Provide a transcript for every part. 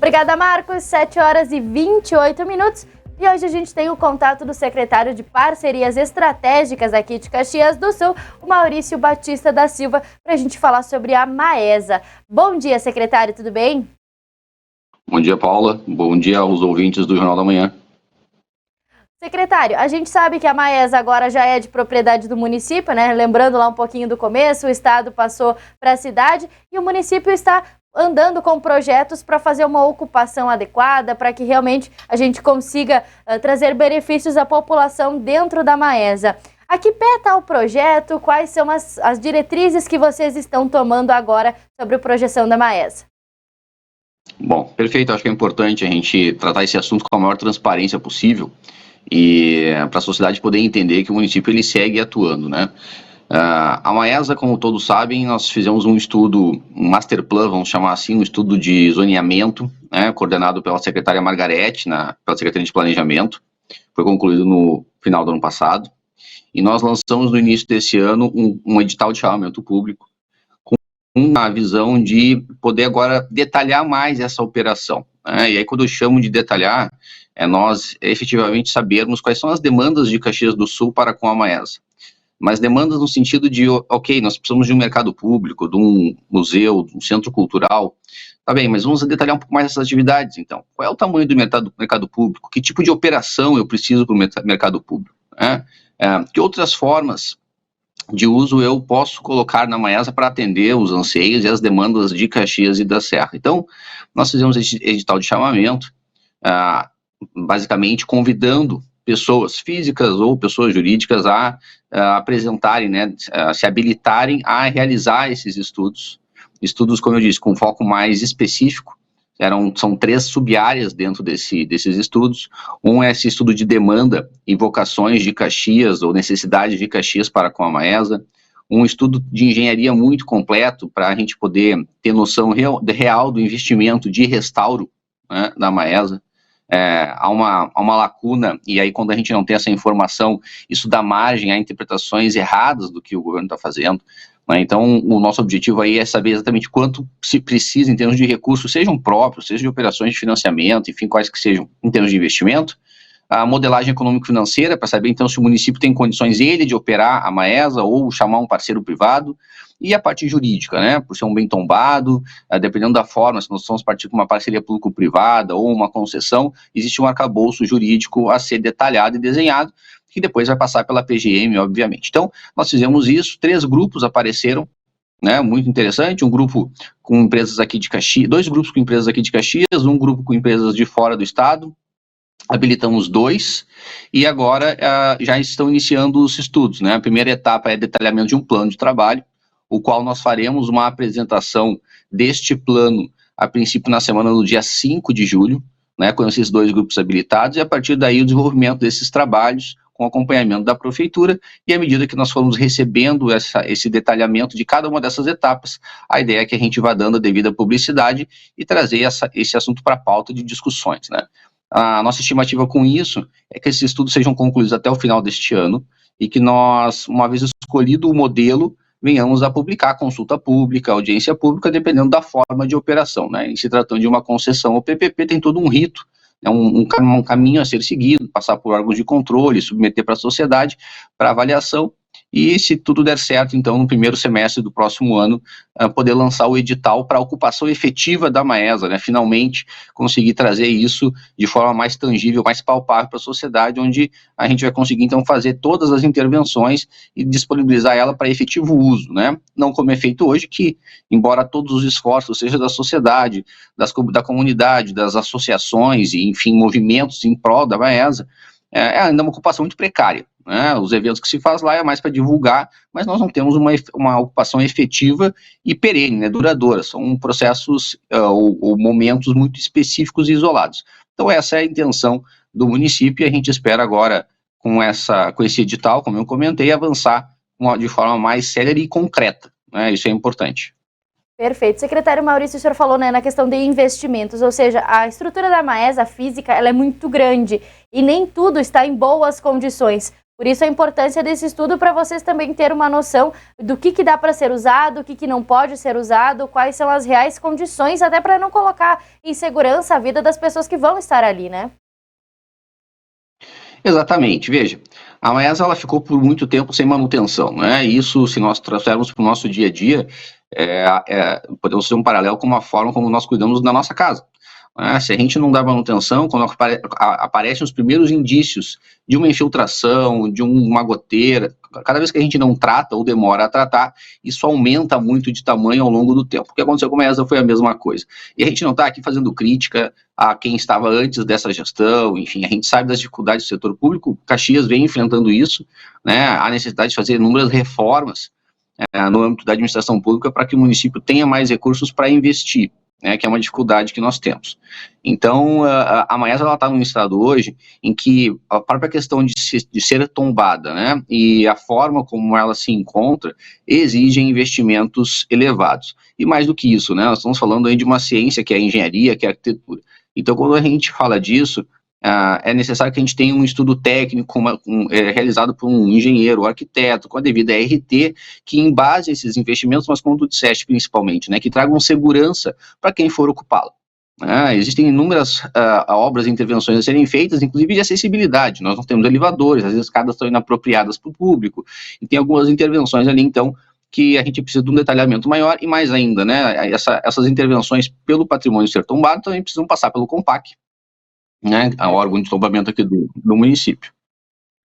Obrigada, Marcos. 7h28. E hoje a gente tem o contato do secretário de Parcerias Estratégicas aqui de Caxias do Sul, o Maurício Batista da Silva, para a gente falar sobre a Maesa. Bom dia, secretário, tudo bem? Bom dia, Paula. Bom dia aos ouvintes do Jornal da Manhã. Secretário, a gente sabe que a Maesa agora já é de propriedade do município, né? Lembrando lá um pouquinho do começo, o estado passou para a cidade e o município está andando com projetos para fazer uma ocupação adequada, para que realmente a gente consiga trazer benefícios à população dentro da Maesa. A que pé está o projeto? Quais são as diretrizes que vocês estão tomando agora sobre a projeção da Maesa? Bom, perfeito. Acho que é importante a gente tratar esse assunto com a maior transparência possível e para a sociedade poder entender que o município ele segue atuando, né? A Maesa, como todos sabem, nós fizemos um estudo, um master plan, vamos chamar assim, um estudo de zoneamento, né, coordenado pela secretária Margarete, pela Secretaria de Planejamento, foi concluído no final do ano passado, e nós lançamos no início desse ano um edital de chamamento público, com a visão de poder agora detalhar mais essa operação, né? E aí quando eu chamo de detalhar, é nós efetivamente sabermos quais são as demandas de Caxias do Sul para com a Maesa. Mas demandas no sentido de, ok, nós precisamos de um mercado público, de um museu, de um centro cultural, tá bem, mas vamos detalhar um pouco mais essas atividades, então. Qual é o tamanho do mercado público? Que tipo de operação eu preciso para o mercado público? Né? Que outras formas de uso eu posso colocar na Maesa para atender os anseios e as demandas de Caxias e da Serra? Então, nós fizemos esse edital de chamamento, basicamente convidando pessoas físicas ou pessoas jurídicas a apresentarem, né, se habilitarem a realizar esses estudos, como eu disse, com foco mais específico. São 3 sub-áreas dentro desses estudos. Um é esse estudo de demanda e vocações de Caxias ou necessidades de Caxias para com a Maesa. Um estudo de engenharia muito completo para a gente poder ter noção real do investimento de restauro, né, da Maesa. Há uma lacuna, e aí quando a gente não tem essa informação, isso dá margem a interpretações erradas do que o governo está fazendo, né? Então, o nosso objetivo aí é saber exatamente quanto se precisa em termos de recursos, sejam próprios, sejam de operações de financiamento, enfim, quais que sejam em termos de investimento. A modelagem econômico-financeira, para saber então se o município tem condições ele de operar a Maesa ou chamar um parceiro privado, e a parte jurídica, né, por ser um bem tombado, dependendo da forma, se nós vamos partir com uma parceria público-privada ou uma concessão, existe um arcabouço jurídico a ser detalhado e desenhado, que depois vai passar pela PGM, obviamente. Então, nós fizemos isso, 3 grupos apareceram, né, muito interessante, um grupo com empresas aqui de Caxias, 2 grupos com empresas aqui de Caxias, um grupo com empresas de fora do estado, habilitamos 2, e agora já estão iniciando os estudos, né? A primeira etapa é detalhamento de um plano de trabalho, o qual nós faremos uma apresentação deste plano, a princípio na semana do dia 5 de julho, né, com esses 2 grupos habilitados, e a partir daí o desenvolvimento desses trabalhos, com acompanhamento da prefeitura, e à medida que nós formos recebendo esse detalhamento de cada uma dessas etapas, a ideia é que a gente vá dando a devida publicidade e trazer esse assunto para a pauta de discussões, né? A nossa estimativa com isso é que esses estudos sejam concluídos até o final deste ano, e que nós, uma vez escolhido o modelo, venhamos a publicar consulta pública, audiência pública, dependendo da forma de operação, né? Em se tratando de uma concessão, o PPP tem todo um rito, né, um caminho a ser seguido, passar por órgãos de controle, submeter para a sociedade, para avaliação, e se tudo der certo, então, no primeiro semestre do próximo ano, poder lançar o edital para a ocupação efetiva da Maesa, né? Finalmente conseguir trazer isso de forma mais tangível, mais palpável para a sociedade, onde a gente vai conseguir, então, fazer todas as intervenções e disponibilizar ela para efetivo uso, né? Não como é feito hoje, que, embora todos os esforços, seja da sociedade, da comunidade, das associações e, enfim, movimentos em prol da Maesa, é ainda uma ocupação muito precária, né? Os eventos que se faz lá é mais para divulgar, mas nós não temos uma ocupação efetiva e perene, né, duradoura. São processos ou momentos muito específicos e isolados. Então essa é a intenção do município, e a gente espera agora, com esse edital, como eu comentei, avançar de forma mais célere e concreta, né? Isso é importante. Perfeito. Secretário Maurício, o senhor falou, né, na questão de investimentos, ou seja, a estrutura da Maesa física, ela é muito grande e nem tudo está em boas condições. Por isso a importância desse estudo para vocês também terem uma noção do que dá para ser usado, o que não pode ser usado, quais são as reais condições, até para não colocar em segurança a vida das pessoas que vão estar ali, né? Exatamente, veja, a Maesa ela ficou por muito tempo sem manutenção, né? E isso, se nós trouxermos para o nosso dia a dia, podemos fazer um paralelo com uma forma como nós cuidamos da nossa casa. Né? Se a gente não dá manutenção, quando aparecem os primeiros indícios de uma infiltração, de uma goteira, cada vez que a gente não trata ou demora a tratar, isso aumenta muito de tamanho ao longo do tempo. O que aconteceu com a Maesa foi a mesma coisa. E a gente não está aqui fazendo crítica a quem estava antes dessa gestão, enfim, a gente sabe das dificuldades do setor público, Caxias vem enfrentando isso, né, a necessidade de fazer inúmeras reformas no âmbito da administração pública para que o município tenha mais recursos para investir, né, que é uma dificuldade que nós temos. Então, a Maesa está num estado hoje em que a própria questão de ser tombada, né, e a forma como ela se encontra exigem investimentos elevados. E mais do que isso, né, nós estamos falando aí de uma ciência que é a engenharia, que é a arquitetura. Então, quando a gente fala disso, é necessário que a gente tenha um estudo técnico realizado por um engenheiro, um arquiteto, com a devida RT, que embase esses investimentos, mas como tu disseste principalmente, né, que tragam segurança para quem for ocupá-lo. Existem inúmeras obras e intervenções a serem feitas, inclusive de acessibilidade. Nós não temos elevadores, as escadas estão inapropriadas para o público, e tem algumas intervenções ali, então, que a gente precisa de um detalhamento maior, e mais ainda, né, essas intervenções pelo patrimônio ser tombado também precisam passar pelo COMPAC, né, a órgão de tombamento aqui do município.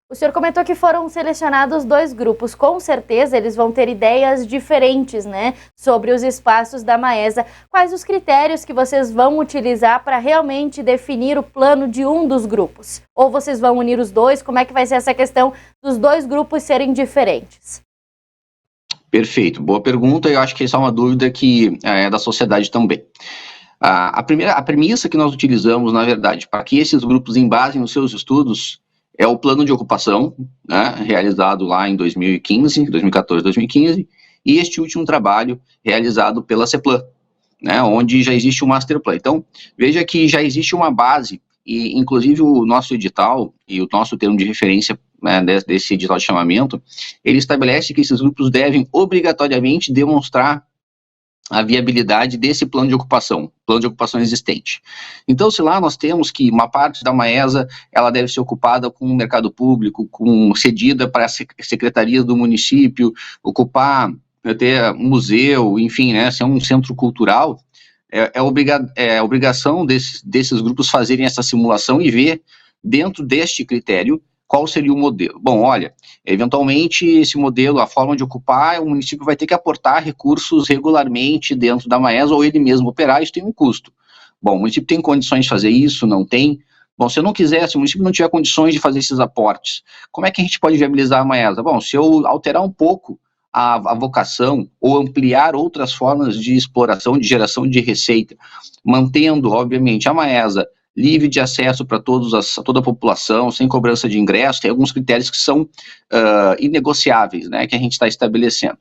O senhor comentou que foram selecionados 2 grupos, com certeza eles vão ter ideias diferentes, né, sobre os espaços da Maesa. Quais os critérios que vocês vão utilizar para realmente definir o plano de um dos grupos? Ou vocês vão unir os dois? Como é que vai ser essa questão dos 2 grupos serem diferentes? Perfeito, boa pergunta, eu acho que essa é uma dúvida que é da sociedade também. A premissa que nós utilizamos, na verdade, para que esses grupos embasem os seus estudos é o plano de ocupação, né, realizado lá em 2014, 2015, e este último trabalho realizado pela CEPLAN, né, onde já existe um master plan. Então, veja que já existe uma base, e inclusive o nosso edital e o nosso termo de referência, né, desse edital de chamamento, ele estabelece que esses grupos devem obrigatoriamente demonstrar a viabilidade desse plano de ocupação existente. Então, se lá nós temos que uma parte da Maesa, ela deve ser ocupada com o mercado público, cedida para as secretarias do município, ocupar, ter um museu, enfim, né, ser um centro cultural, é obrigação desses grupos fazerem essa simulação e ver, dentro deste critério, qual seria o modelo. Bom, olha, eventualmente esse modelo, a forma de ocupar, o município vai ter que aportar recursos regularmente dentro da Maesa ou ele mesmo operar, isso tem um custo. Bom, o município tem condições de fazer isso? Não tem? Bom, se eu não quiser, se o município não tiver condições de fazer esses aportes, como é que a gente pode viabilizar a Maesa? Bom, se eu alterar um pouco a vocação ou ampliar outras formas de exploração, de geração de receita, mantendo, obviamente, a Maesa livre de acesso para toda a população, sem cobrança de ingresso, tem alguns critérios que são inegociáveis, né, que a gente está estabelecendo.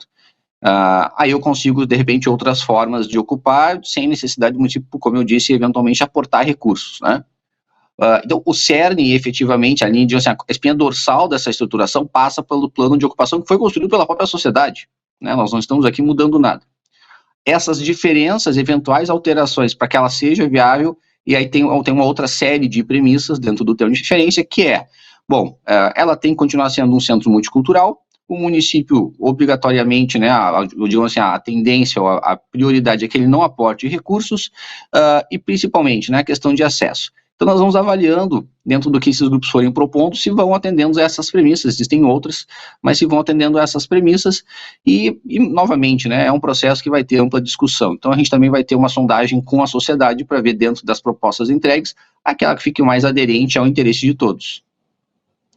Aí eu consigo, de repente, outras formas de ocupar, sem necessidade do município, como eu disse, eventualmente aportar recursos, né. Então, o cerne, efetivamente, a linha de, assim, a espinha dorsal dessa estruturação passa pelo plano de ocupação que foi construído pela própria sociedade, né, nós não estamos aqui mudando nada. Essas diferenças, eventuais alterações, para que ela seja viável. E aí tem uma outra série de premissas dentro do termo de referência, que é, bom, ela tem que continuar sendo um centro multicultural, o município, obrigatoriamente, né, digamos assim, a tendência, a prioridade é que ele não aporte recursos, e principalmente, né, a questão de acesso. Então nós vamos avaliando, dentro do que esses grupos forem propondo, se vão atendendo a essas premissas, existem outras, mas se vão atendendo a essas premissas, e novamente, né, é um processo que vai ter ampla discussão. Então a gente também vai ter uma sondagem com a sociedade para ver dentro das propostas entregues, aquela que fique mais aderente ao interesse de todos.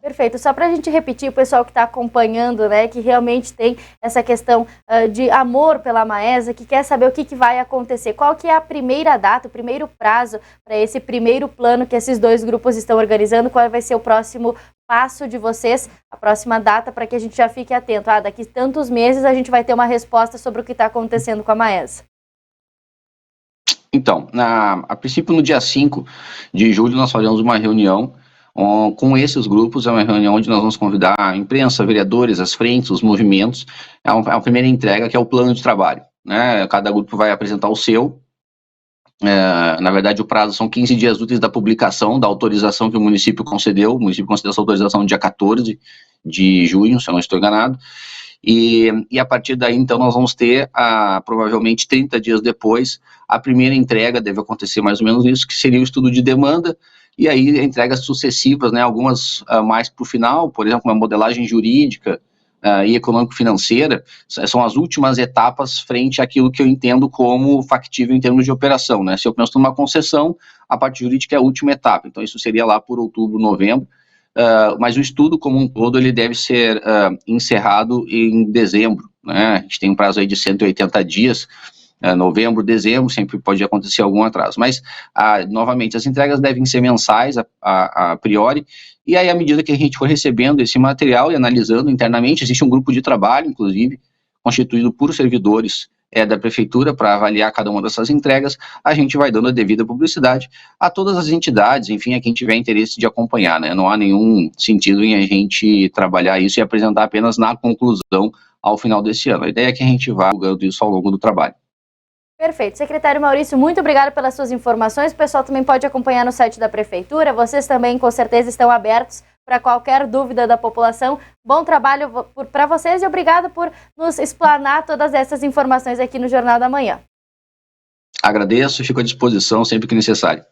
Perfeito. Só para a gente repetir, o pessoal que está acompanhando, né, que realmente tem essa questão de amor pela Maesa, que quer saber o que vai acontecer. Qual que é a primeira data, o primeiro prazo para esse primeiro plano que esses 2 grupos estão organizando? Qual vai ser o próximo passo de vocês, a próxima data, para que a gente já fique atento? Daqui tantos meses a gente vai ter uma resposta sobre o que está acontecendo com a Maesa. Então, a princípio, no dia 5 de julho, nós faremos uma reunião Com esses grupos, é uma reunião onde nós vamos convidar a imprensa, vereadores, as frentes, os movimentos. É uma primeira entrega, que é o plano de trabalho, né? Cada grupo vai apresentar o seu. Na verdade, o prazo são 15 dias úteis da publicação, da autorização que o município concedeu. O município concedeu essa autorização no dia 14 de junho, se eu não estou enganado. E a partir daí, então, nós vamos ter, provavelmente 30 dias depois, a primeira entrega, deve acontecer mais ou menos isso, que seria o estudo de demanda, e aí entregas sucessivas, né, algumas mais para o final, por exemplo, uma modelagem jurídica e econômico-financeira, são as últimas etapas frente àquilo que eu entendo como factível em termos de operação, né? Se eu penso numa concessão, a parte jurídica é a última etapa, então isso seria lá por outubro, novembro, mas o estudo como um todo, ele deve ser encerrado em dezembro, né? A gente tem um prazo aí de 180 dias, novembro, dezembro, sempre pode acontecer algum atraso, mas, novamente, as entregas devem ser mensais, a priori, e aí, à medida que a gente for recebendo esse material e analisando internamente, existe um grupo de trabalho, inclusive, constituído por servidores da prefeitura para avaliar cada uma dessas entregas, a gente vai dando a devida publicidade a todas as entidades, enfim, a quem tiver interesse de acompanhar, né? Não há nenhum sentido em a gente trabalhar isso e apresentar apenas na conclusão ao final desse ano. A ideia é que a gente vá divulgando isso ao longo do trabalho. Perfeito. Secretário Maurício, muito obrigado pelas suas informações. O pessoal também pode acompanhar no site da Prefeitura. Vocês também, com certeza, estão abertos para qualquer dúvida da população. Bom trabalho para vocês e obrigado por nos explanar todas essas informações aqui no Jornal da Manhã. Agradeço e fico à disposição sempre que necessário.